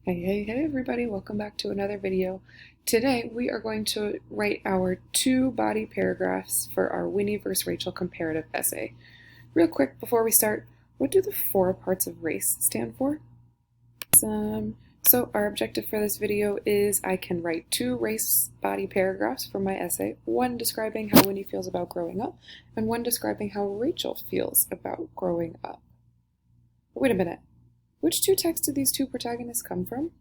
Hey everybody, welcome back to another video. Today we are going to write our 2 body paragraphs for our Winnie vs. Rachel comparative essay. Real quick before we start, what do the 4 parts of race stand for? So our objective for this video is I can write 2 race body paragraphs for my essay, one describing how Winnie feels about growing up, and one describing how Rachel feels about growing up. Wait a minute. Which 2 texts did these 2 protagonists come from?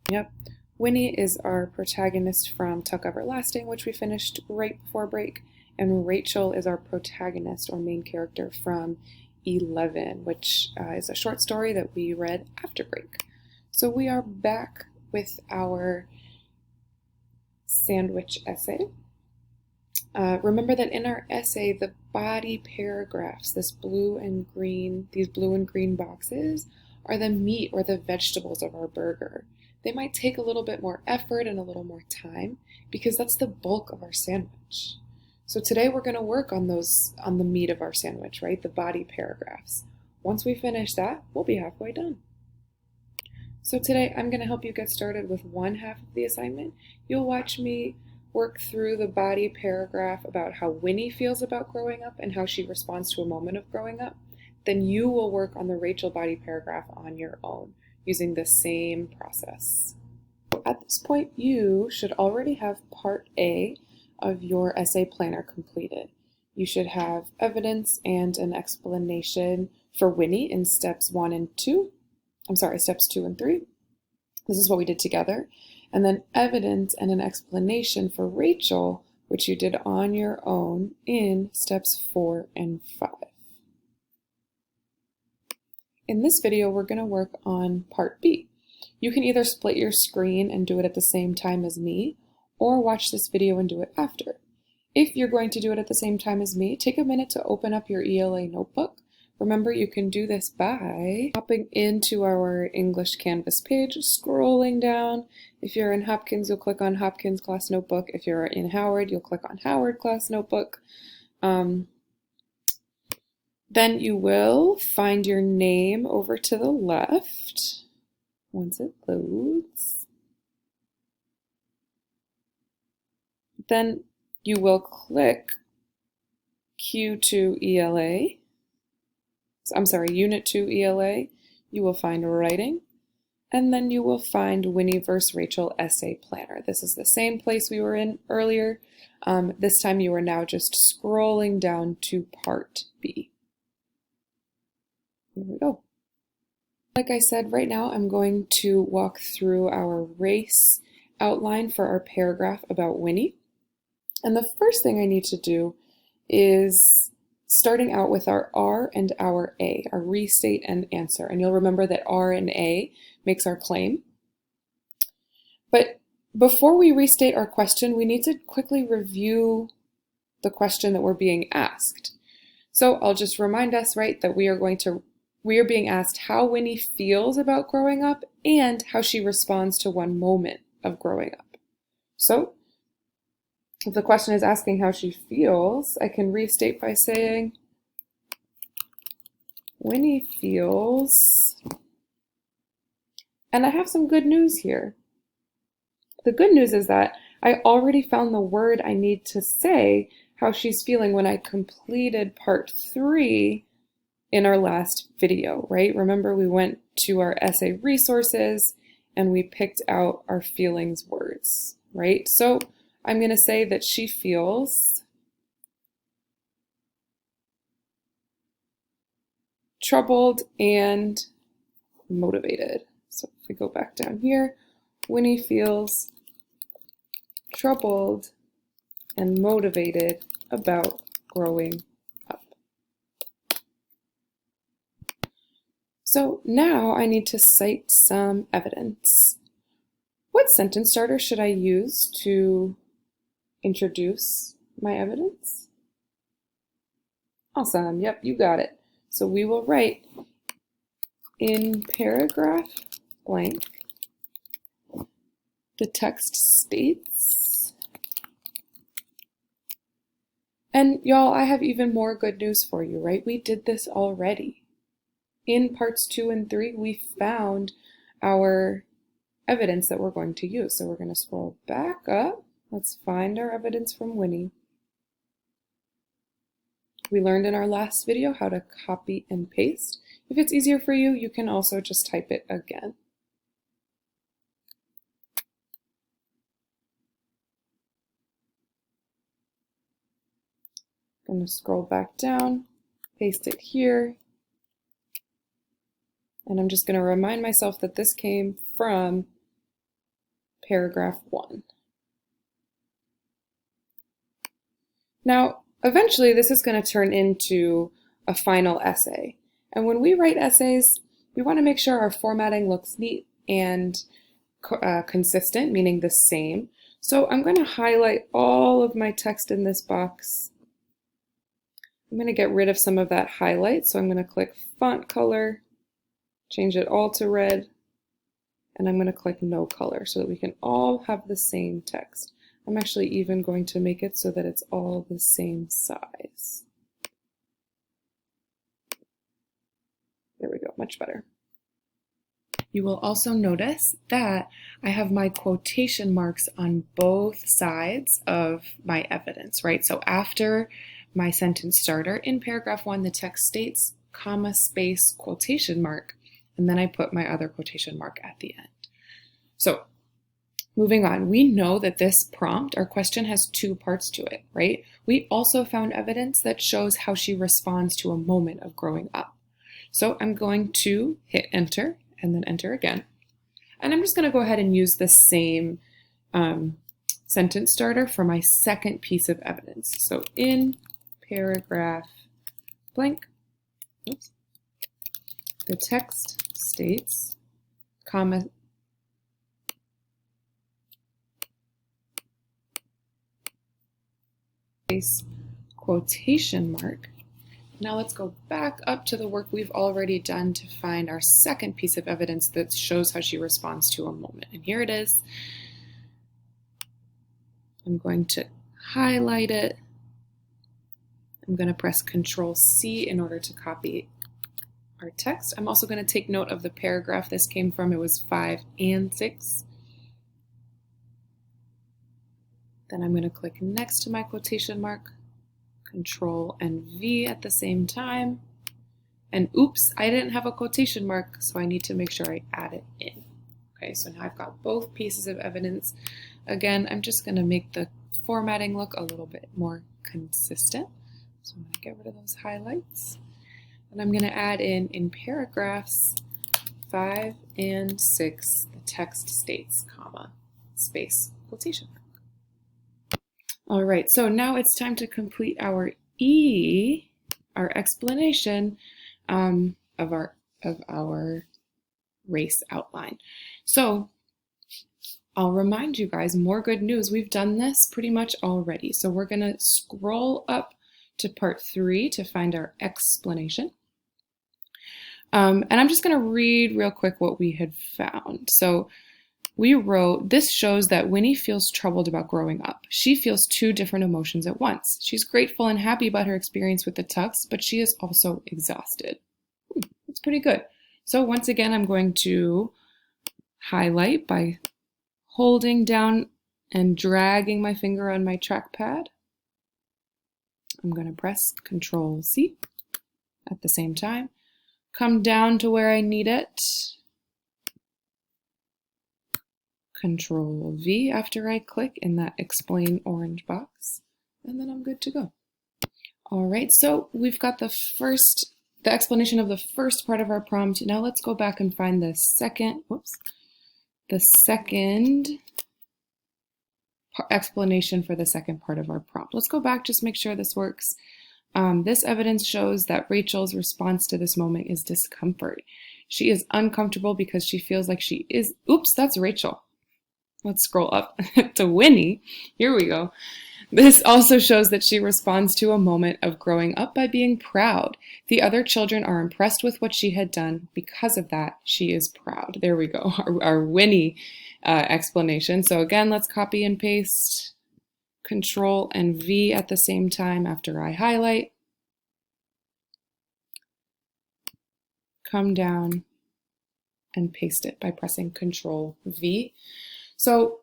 Yep, Winnie is our protagonist from Tuck Everlasting, which we finished right before break, and Rachel is our protagonist or main character from 11, which is a short story that we read after break. So we are back with our sandwich essay. Remember that in our essay, the body paragraphs, these blue and green boxes, are the meat or the vegetables of our burger. They might take a little bit more effort and a little more time because that's the bulk of our sandwich. So today we're going to work on the meat of our sandwich, right? The body paragraphs. Once we finish that, we'll be halfway done. So today I'm going to help you get started with one half of the assignment. You'll watch me work through the body paragraph about how Winnie feels about growing up and how she responds to a moment of growing up. Then you will work on the Rachel body paragraph on your own using the same process. At this point, you should already have part A of your essay planner completed. You should have evidence and an explanation for Winnie in steps 2 and 3. This is what we did together. And then evidence and an explanation for Rachel, which you did on your own in steps 4 and 5. In this video, we're going to work on part B. You can either split your screen and do it at the same time as me, or watch this video and do it after. If you're going to do it at the same time as me, take a minute to open up your ELA notebook. Remember, you can do this by hopping into our English Canvas page, scrolling down. If you're in Hopkins, you'll click on Hopkins class notebook. If you're in Howard, you'll click on Howard class notebook. Then you will find your name over to the left once it loads. Then you will click Unit 2 ELA. You will find Writing, and then you will find Winnie vs. Rachel Essay Planner. This is the same place we were in earlier. This time you are now just scrolling down to part B. Here we go. Like I said, right now I'm going to walk through our race outline for our paragraph about Winnie. And the first thing I need to do is starting out with our R and our A, our restate and answer. And you'll remember that R and A makes our claim. But before we restate our question, we need to quickly review the question that we're being asked. So I'll just remind us, right, that we are being asked how Winnie feels about growing up and how she responds to one moment of growing up. So, if the question is asking how she feels, I can restate by saying, Winnie feels, and I have some good news here. The good news is that I already found the word I need to say how she's feeling when I completed part 3 in our last video, right? Remember, we went to our essay resources and we picked out our feelings words, right? So I'm going to say that she feels troubled and motivated. So if we go back down here, Winnie feels troubled and motivated about growing up. So now I need to cite some evidence. What sentence starter should I use to introduce my evidence? Awesome, yep, you got it. So we will write in paragraph blank, the text states, and y'all, I have even more good news for you, right? We did this already. In parts 2 and 3, we found our evidence that we're going to use. So we're going to scroll back up. Let's find our evidence from Winnie. We learned in our last video how to copy and paste. If it's easier for you, you can also just type it again. I'm going to scroll back down, paste it here, and I'm just going to remind myself that this came from paragraph 1. Now, eventually this is going to turn into a final essay. And when we write essays, we want to make sure our formatting looks neat and consistent, meaning the same. So I'm going to highlight all of my text in this box. I'm going to get rid of some of that highlight, so I'm going to click font color, change it all to red, and I'm going to click no color so that we can all have the same text. I'm actually even going to make it so that it's all the same size. There we go, much better. You will also notice that I have my quotation marks on both sides of my evidence, right? So after my sentence starter, in paragraph 1, the text states, comma, space, quotation mark, and then I put my other quotation mark at the end. So moving on, we know that this prompt, our question, has 2 parts to it, right? We also found evidence that shows how she responds to a moment of growing up. So I'm going to hit enter and then enter again. And I'm just going to go ahead and use the same sentence starter for my second piece of evidence. So in paragraph blank, oops, the text states, comma, space, quotation mark. Now let's go back up to the work we've already done to find our second piece of evidence that shows how she responds to a moment. And here it is. I'm going to highlight it. I'm going to press Control-C in order to copy our text. I'm also going to take note of the paragraph this came from. It was 5 and 6. Then I'm going to click next to my quotation mark, Control and V at the same time. And oops, I didn't have a quotation mark, so I need to make sure I add it in. Okay, so now I've got both pieces of evidence. Again, I'm just going to make the formatting look a little bit more consistent. So I'm going to get rid of those highlights. And I'm going to add in paragraphs 5 and 6, the text states, comma, space, quotation mark. All right, so now it's time to complete our our explanation of our race outline. So I'll remind you guys, more good news. We've done this pretty much already. So we're going to scroll up to part 3 to find our explanation. And I'm just going to read real quick what we had found. So we wrote, this shows that Winnie feels troubled about growing up. She feels 2 different emotions at once. She's grateful and happy about her experience with the Tucks, but she is also exhausted. That's pretty good. So once again, I'm going to highlight by holding down and dragging my finger on my trackpad. I'm going to press Control-C at the same time. Come down to where I need it. Control-V after I click in that explain orange box, and then I'm good to go. All right, so we've got the explanation of the first part of our prompt. Now let's go back and find the second explanation for the second part of our prompt. Let's go back, just make sure this works. This evidence shows that Rachel's response to this moment is discomfort. She is uncomfortable because she feels like she is, oops, that's Rachel. Let's scroll up to Winnie. Here we go. This also shows that she responds to a moment of growing up by being proud. The other children are impressed with what she had done. Because of that, she is proud. There we go, our Winnie explanation. So again, let's copy and paste. Control and V at the same time after I highlight. Come down, and paste it by pressing Control V. So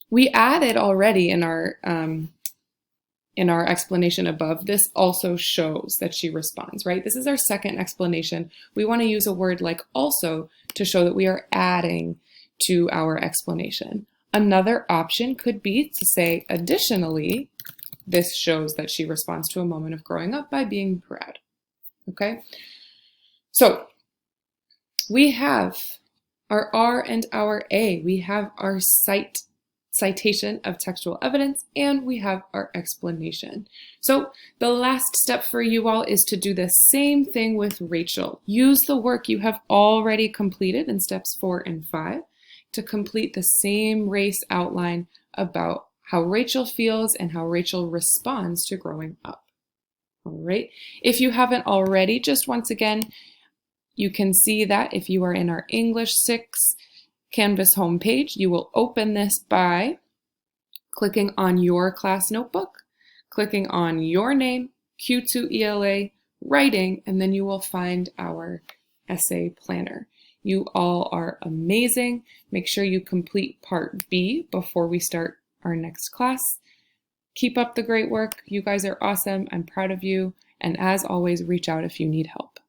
we added already in our explanation above, this also shows that she responds, right? This is our second explanation. We want to use a word like also to show that we are adding to our explanation. Another option could be to say, additionally, this shows that she responds to a moment of growing up by being proud. Okay? So we have our R and our A. We have our citation of textual evidence, and we have our explanation. So the last step for you all is to do the same thing with Rachel. Use the work you have already completed in steps 4 and 5 to complete the same race outline about how Rachel feels and how Rachel responds to growing up. All right. If you haven't already, just once again, you can see that if you are in our English 6 Canvas homepage, you will open this by clicking on your class notebook, clicking on your name, Q2ELA, writing, and then you will find our essay planner. You all are amazing. Make sure you complete part B before we start our next class. Keep up the great work. You guys are awesome. I'm proud of you. And as always, reach out if you need help.